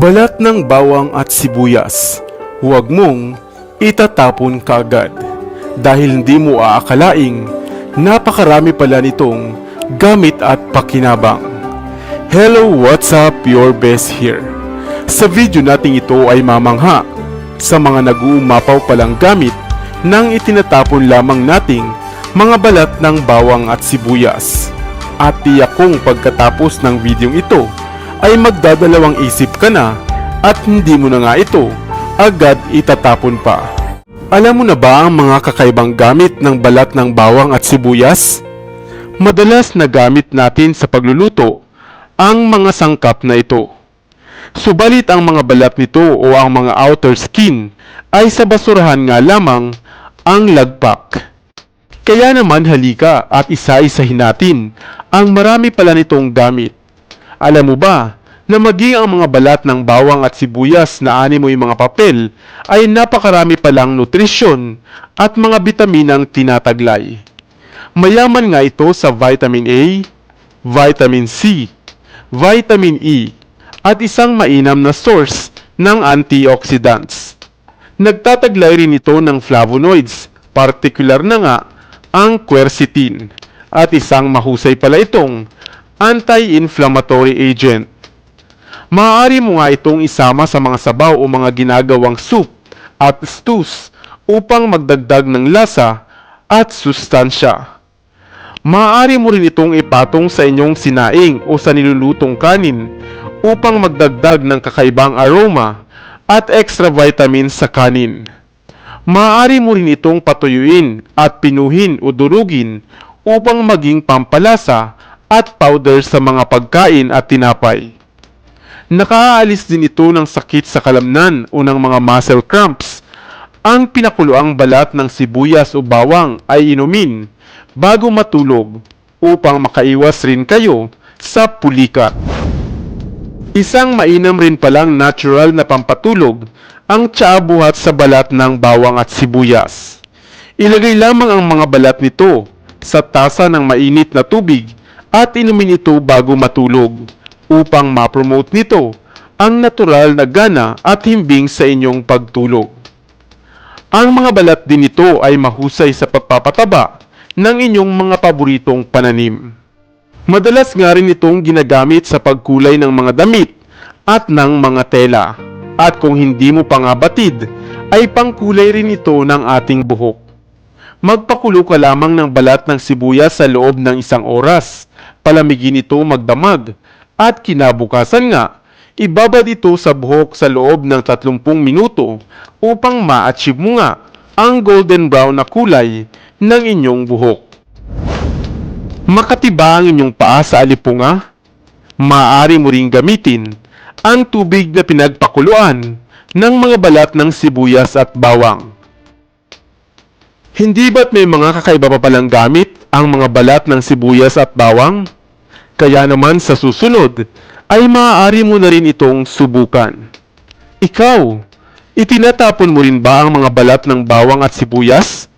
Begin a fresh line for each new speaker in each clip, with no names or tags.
Balat ng bawang at sibuyas, huwag mong itatapon kaagad dahil hindi mo aakalaing napakarami pala nitong gamit at pakinabang. Hello, what's up? Your best here. Sa video nating ito ay mamangha sa mga nag-uumapaw palang gamit nang itinatapon lamang nating mga balat ng bawang at sibuyas. At tiyak kong pagkatapos ng videong ito ay magdadalawang isip ka na at hindi mo na nga ito agad itatapon pa. Alam mo na ba ang mga kakaibang gamit ng balat ng bawang at sibuyas? Madalas na gamit natin sa pagluluto ang mga sangkap na ito. Subalit ang mga balat nito o ang mga outer skin ay sa basurahan nga lamang ang lagpak. Kaya naman halika at isa-isahin natin ang marami pala nitong gamit. Alam mo ba na maging ang mga balat ng bawang at sibuyas na animoy mga papel ay napakarami palang nutrisyon at mga bitaminang tinataglay. Mayaman nga ito sa vitamin A, vitamin C, vitamin E, at isang mainam na source ng antioxidants. Nagtataglay rin ito ng flavonoids, partikular na nga ang quercetin, at isang mahusay pala itong anti-inflammatory agent. Maaari mo nga itong isama sa mga sabaw o mga ginagawang soup at stews upang magdagdag ng lasa at sustansya. Maaari mo rin itong ipatong sa inyong sinaing o sa nilulutong kanin upang magdagdag ng kakaibang aroma at extra vitamins sa kanin. Maaari mo rin itong patuyuin at pinuhin o durugin upang maging pampalasa at powder sa mga pagkain at tinapay. Nakaalis din ito ng sakit sa kalamnan o ng mga muscle cramps. Ang pinakuluang balat ng sibuyas o bawang ay inumin bago matulog upang makaiwas rin kayo sa pulikat. Isang mainam rin palang natural na pampatulog ang tsaa buhat sa balat ng bawang at sibuyas. Ilagay lamang ang mga balat nito sa tasa ng mainit na tubig at inumin ito bago matulog upang ma-promote nito ang natural na gana at himbing sa inyong pagtulog. Ang mga balat din nito ay mahusay sa pagpapataba ng inyong mga paboritong pananim. Madalas nga rin itong ginagamit sa pagkulay ng mga damit at ng mga tela. At kung hindi mo pa nga batid, ay pangkulay rin ito ng ating buhok. Magpakulo ka lamang ng balat ng sibuyas sa loob ng 1 oras. Palamigin ito magdamag at kinabukasan nga, ibabad ito sa buhok sa loob ng 30 minuto upang ma-achieve mo nga ang golden brown na kulay ng inyong buhok. Makatiba ang inyong paa sa alipunga? Maaari mo ring gamitin ang tubig na pinagpakuluan ng mga balat ng sibuyas at bawang. Hindi ba't may mga kakaiba pa palang gamit ang mga balat ng sibuyas at bawang? Kaya naman sa susunod ay maaari mo na rin itong subukan. Ikaw, itinatapon mo rin ba ang mga balat ng bawang at sibuyas?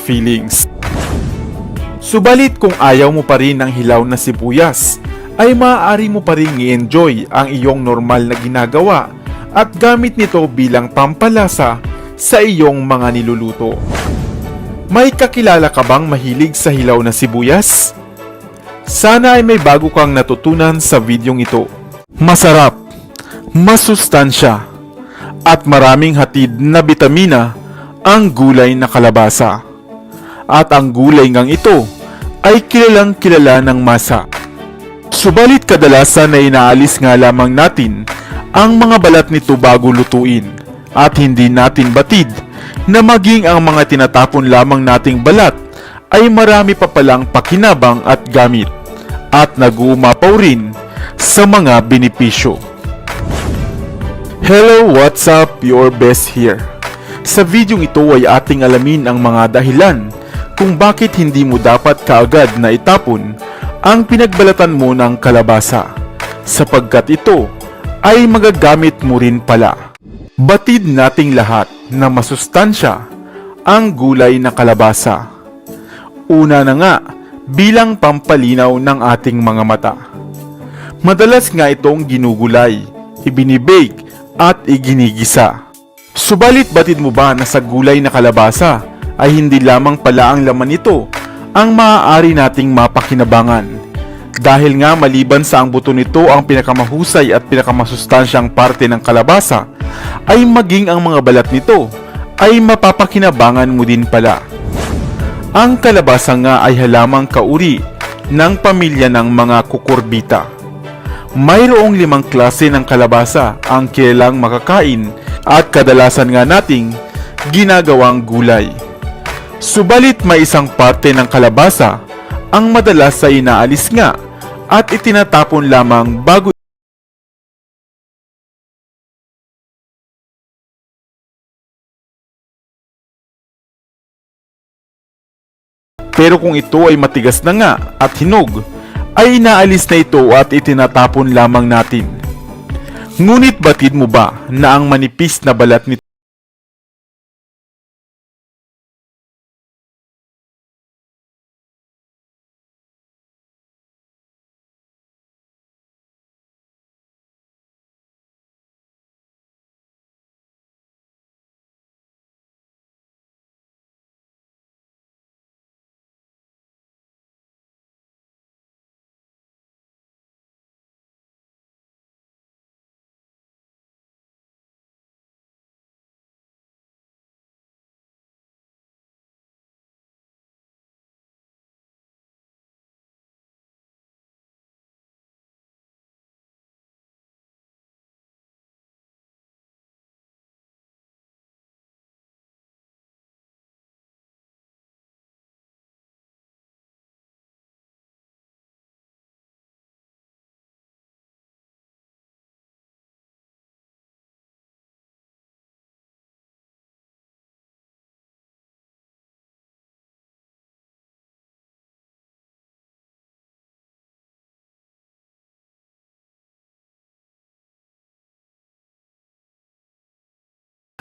feelings. Subalit kung ayaw mo pa rin ng hilaw na sibuyas, ay maaari mo pa rin i-enjoy ang iyong normal na ginagawa at gamit nito bilang pampalasa sa iyong mga niluluto. May kakilala ka bang mahilig sa hilaw na sibuyas? Sana ay may bago kang natutunan sa videong ito. Masarap, masustansya, at maraming hatid na bitamina ang gulay na kalabasa. At ang gulay ngang ito ay kilalang kilala ng masa. Subalit kadalasan na inaalis nga lamang natin ang mga balat nito bago lutuin at hindi natin batid na maging ang mga tinatapon lamang nating balat ay marami pa palang pakinabang at gamit at nag-uumapaw rin sa mga benepisyo. Hello, what's up? Your best here. Sa videong ito ay ating alamin ang mga dahilan kung bakit hindi mo dapat kaagad na itapon ang pinagbalatan mo ng kalabasa, sapagkat ito ay magagamit mo rin pala. Batid nating lahat na masustansya ang gulay na kalabasa. Una na nga, bilang pampalinaw ng ating mga mata. Madalas nga itong ginugulay, ibinibake at iginigisa. Subalit batid mo ba na sa gulay na kalabasa ay hindi lamang pala ang laman nito ang maaari nating mapakinabangan, dahil nga maliban sa ang buto nito ang pinakamahusay at pinakamasustansyang parte ng kalabasa, ay maging ang mga balat nito ay mapapakinabangan mo din pala. Ang kalabasa nga ay halamang kauri ng pamilya ng mga kukurbita. Mayroong 5 klase ng kalabasa ang kilalang makakain at kadalasan nga nating ginagawang gulay. Subalit may isang parte ng kalabasa ang madalas ay inaalis nga at itinatapon lamang bago pero kung ito ay matigas na nga at hinog, ay inaalis na ito at itinatapon lamang natin. Ngunit batid mo ba na ang manipis na balat nito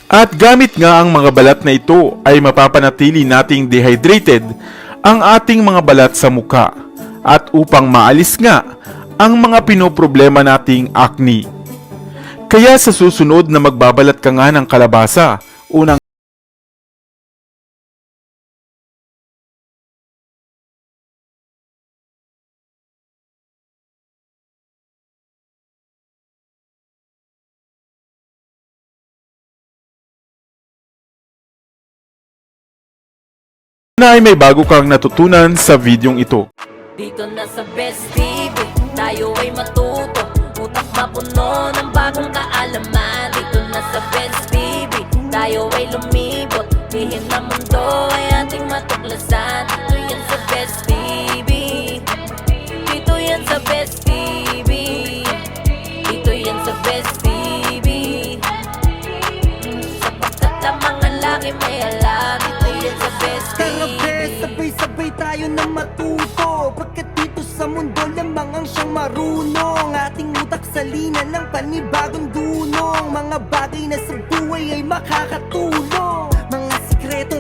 at gamit nga ang mga balat na ito ay mapapanatili nating dehydrated ang ating mga balat sa muka at upang maalis nga ang mga pinoproblema nating acne. Kaya sa susunod na magbabalat ka nga ng kalabasa, unang na ay may bago kang natutunan sa videong ito.
Dito na sa Best TV, tayo ay matuto. Utak mapuno ng bagong kaalaman. Dito na sa Best TV, tayo ay lumibot. Lihim na mundo ay ating matuklasan. Dito yan sa Best TV. Dito yan sa Best TV. Dito yan sa Best TV. Sapagkat lamang ang laki may alam. Dito yan sa Best TV.
Tara bes, sabay-sabay tayo na matuto. Pagkat dito sa mundo lamang ang siyang marunong. Ating utak sa linya ng panibagong dunong. Mga bagay na sa buhay ay makakatulong. Mga sikretong